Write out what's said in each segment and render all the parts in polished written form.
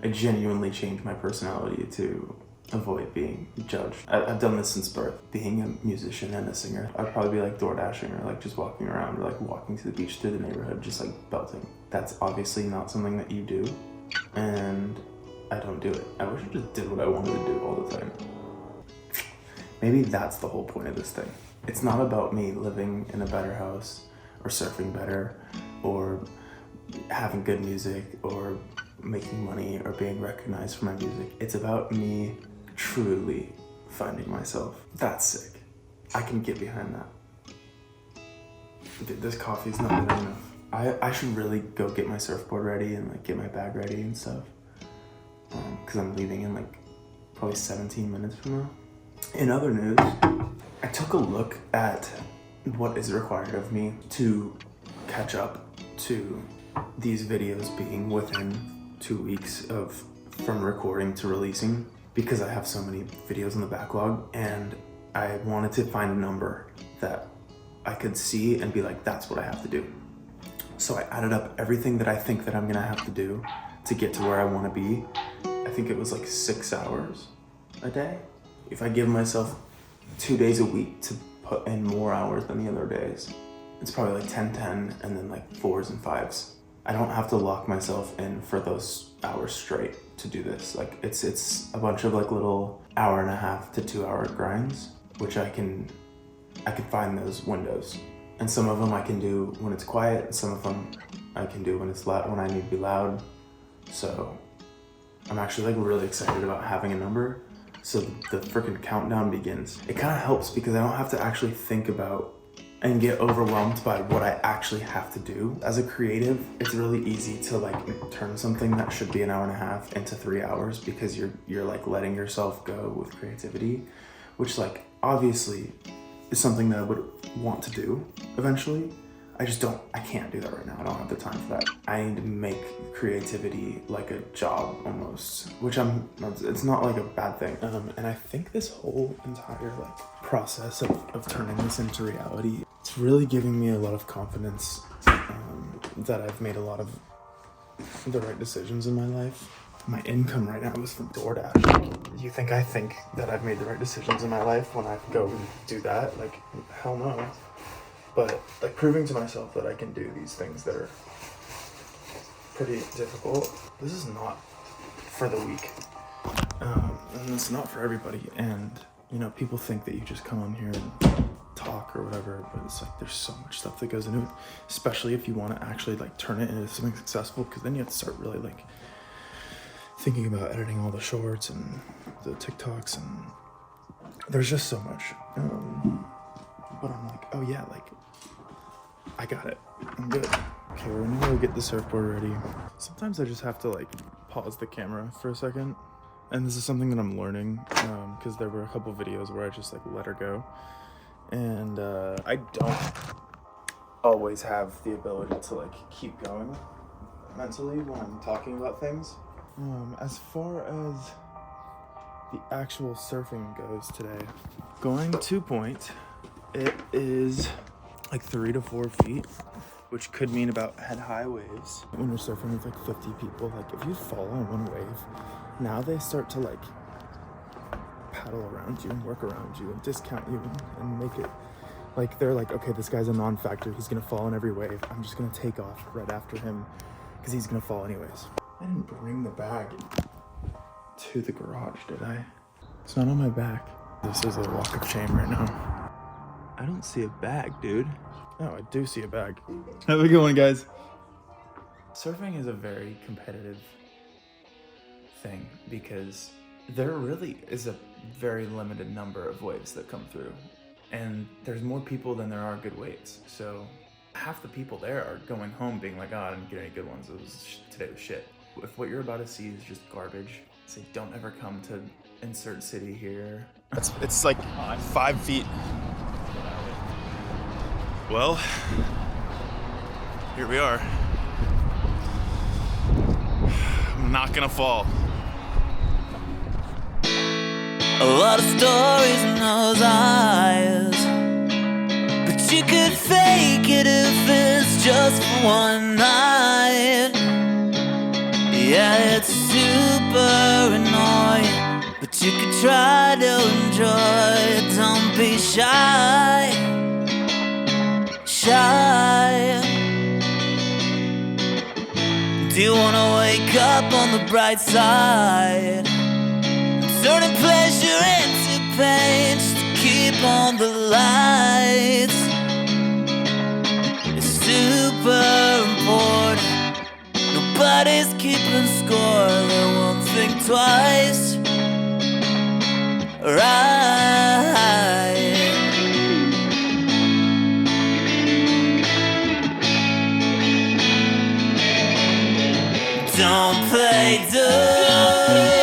I genuinely changed my personality to avoid being judged. I've done this since birth. Being a musician and a singer, I'd probably be like door dashing or like just walking around or like walking to the beach through the neighborhood, just like belting. That's obviously not something that you do, and I don't do it. I wish I just did what I wanted to do all the time. Maybe that's the whole point of this thing. It's not about me living in a better house or surfing better or having good music or making money or being recognized for my music. It's about me truly finding myself. That's sick. I can get behind that. Dude, this coffee's not good enough. I should really go get my surfboard ready and like get my bag ready and stuff. Cause I'm leaving in like probably 17 minutes from now. In other news, I took a look at what is required of me to catch up to these videos being within 2 weeks from recording to releasing, because I have so many videos in the backlog, and I wanted to find a number that I could see and be like, that's what I have to do. So I added up everything that I think that I'm gonna have to do to get to where I wanna be. I think it was like 6 hours a day. If I give myself 2 days a week to put in more hours than the other days, it's probably like 10, and then like 4s and 5s. I don't have to lock myself in for those hours straight to do this. Like it's a bunch of like little 1.5 to 2 hour grinds, which I can find those windows. And some of them I can do when it's quiet, and some of them I can do when it's loud, when I need to be loud. So I'm actually like really excited about having a number. So the freaking countdown begins. It kind of helps because I don't have to actually think about and get overwhelmed by what I actually have to do. As a creative, it's really easy to like turn something that should be 1.5 hours into 3 hours because you're like letting yourself go with creativity, which like obviously is something that I would want to do eventually. I can't do that right now. I don't have the time for that. I need to make creativity like a job almost, which it's not like a bad thing. And I think this whole entire like process of turning this into reality, it's really giving me a lot of confidence that I've made a lot of the right decisions in my life. My income right now is from DoorDash. You think I think that I've made the right decisions in my life when I go do that? Like, hell no. But like proving to myself that I can do these things that are pretty difficult. This is not for the weak, and it's not for everybody. And you know, people think that you just come on here and talk or whatever, but it's like there's so much stuff that goes into it, especially if you want to actually like turn it into something successful, because then you have to start really like thinking about editing all the shorts and the TikToks, and there's just so much. But I'm like, oh yeah, like I got it. I'm good. Okay, we're gonna go get the surfboard ready. Sometimes I just have to like pause the camera for a second. And this is something that I'm learning because there were a couple videos where I just like let her go. And I don't always have the ability to like keep going mentally when I'm talking about things. As far as the actual surfing goes today, going to point, it is like 3 to 4 feet, which could mean about head-high waves. When you're surfing with like 50 people, like if you fall on one wave, now they start to like paddle around you and work around you and discount you and make it like they're like, okay, this guy's a non-factor, he's gonna fall in every wave, I'm just gonna take off right after him because he's gonna fall anyways. I didn't bring the bag to the garage, did I? It's not on my back. This is a walk of shame right now. I don't see a bag, dude. No, I do see a bag. Have a good one, guys. Surfing is a very competitive thing because there really is a very limited number of waves that come through. And there's more people than there are good waves. So half the people there are going home being like, oh, I didn't get any good ones. Today was shit. If what you're about to see is just garbage, say don't ever come to insert city here. It's like 5 feet. Well, here we are. I'm not gonna fall. A lot of stories in those eyes, but you could fake it if it's just for one night. Yeah, it's super annoying, but you could try to enjoy it. Don't be shy, shy. Do you wanna wake up on the bright side, turning pleasure into pain just to keep on the lights? It's super important. Nobody's keeping score. They won't think twice. Right. Don't play dumb.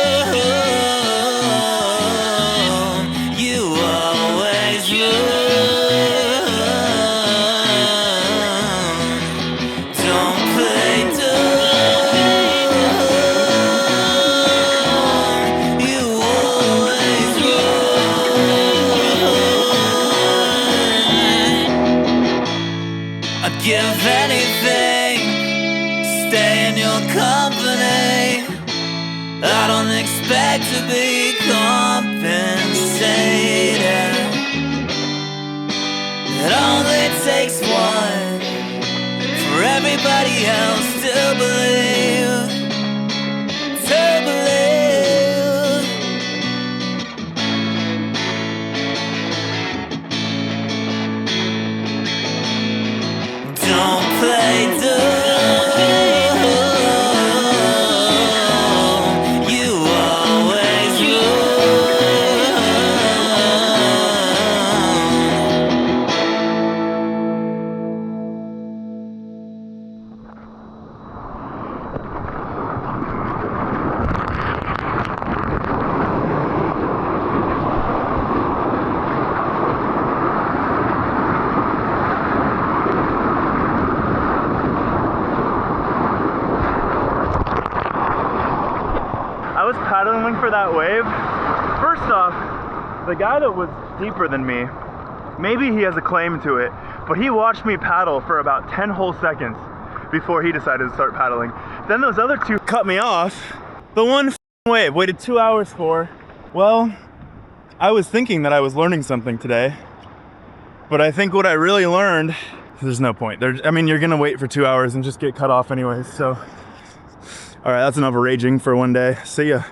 You always lose. Don't play dumb. You always lose. I'd give anything to stay in your company. I don't expect to be compensated. It only takes one for everybody else to believe, to believe. Don't play dumb. I was paddling for that wave. First off, the guy that was deeper than me, maybe he has a claim to it, but he watched me paddle for about 10 whole seconds before he decided to start paddling. Then those other two cut me off. The one wave waited 2 hours for. Well, I was thinking that I was learning something today, but I think what I really learned, there's no point. I mean, you're gonna wait for 2 hours and just get cut off anyways, so. All right, that's enough raging for one day. See ya.